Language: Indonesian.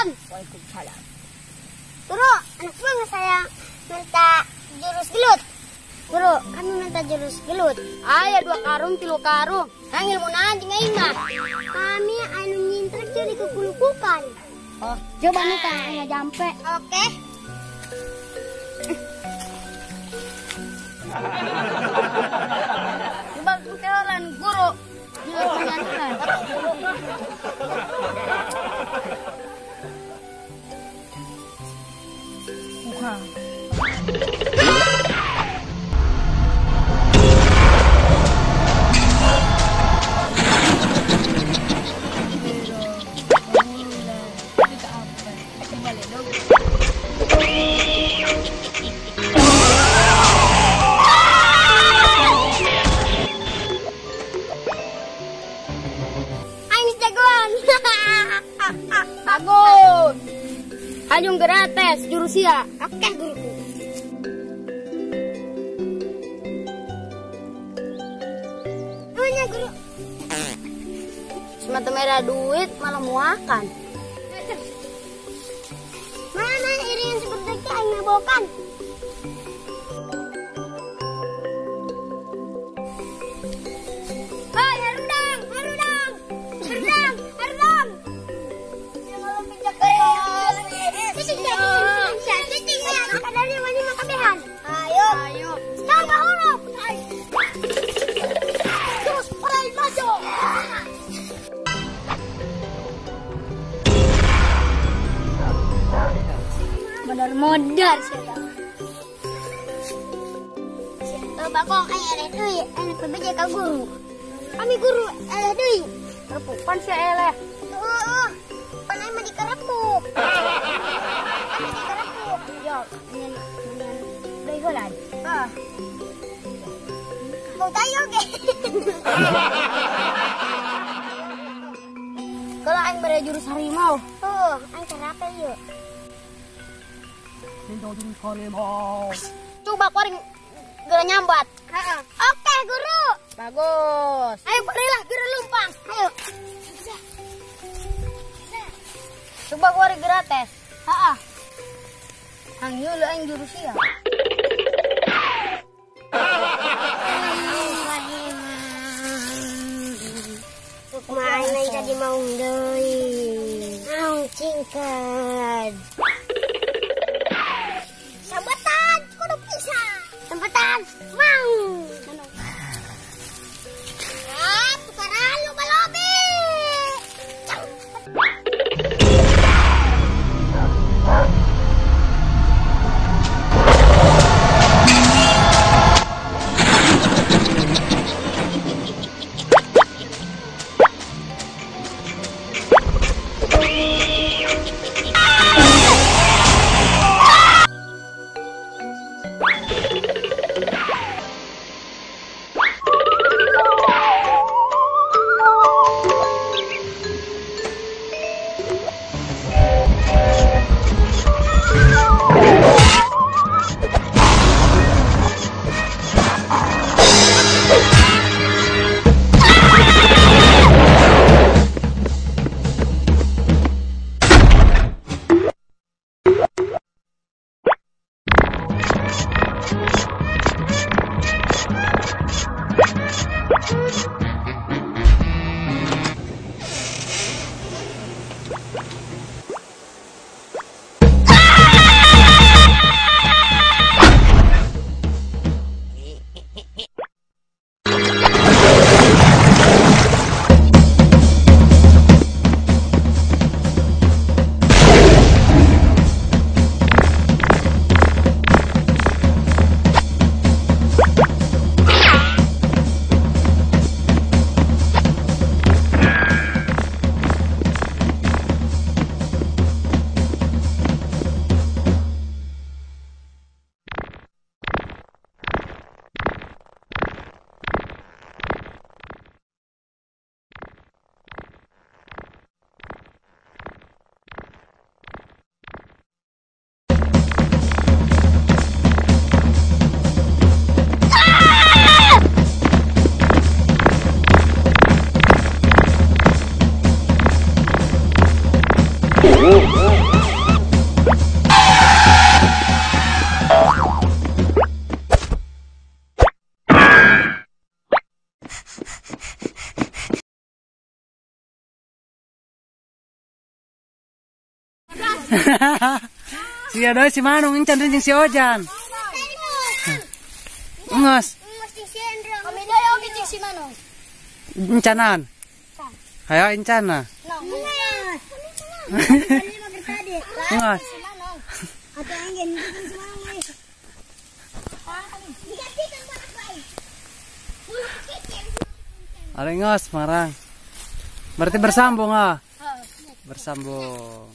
Assalamualaikum. Waalaikumsalam. Guru, anak buah saya minta jurus gelut. Guru, kami minta jurus gelut. Aya 2 karung 3 karung. Hang ilmu anjing aing mah. Kami anu nyintrek jadi kekulukukan. Oh, coba minta aya jampe. Oke. Coba ketelan guru. Dia penyanyian. Bukan. Bagus. Hajung gratis jurusia. Oke, guruku. Namanya guru. Semata merah duit malah muakan. Mana iringan seperti itu aing nabokan. Hai, harudang, harudang. Harudang, harudang. Jangan pijak kayak Ayo. Ayo. Sama huruf. Terus perai maju. Modar-modar sih. Bakong ayah deui, anak bebeja ka guru. Kami guru ayah deui. Repupan si eleh. Heeh. Panai mah dikerepuk. Kami dikerepuk. Yo, nyen deui heula. Ah. Mau tayo ge. Kalau aing bere jurus harimau. Oh, aing kenapa yuk? Jurus harimau. Coba kuring geura nyambat. Heeh. Oke, guru. Bagus. Ayo berilah guru lumpang. Ayo. Coba kuring gratis. Heeh. Hang ieu lu aing jurusia. Kumaha aing tadi mau deui. Mau cingkad. Sambetan, kudu bisa. Sambetan, mau. Ah, tukaran lu balobi. Oh. Si ada si Manong encan jeung si Ojan. Ngos. Mesti si Endro. Kami daya oke cik si Manong. Encanan. Hayo encana. Ngos. Si Manong. Atau angin si Manong. Are ngos marang. Berarti bersambung ah. Bersambung.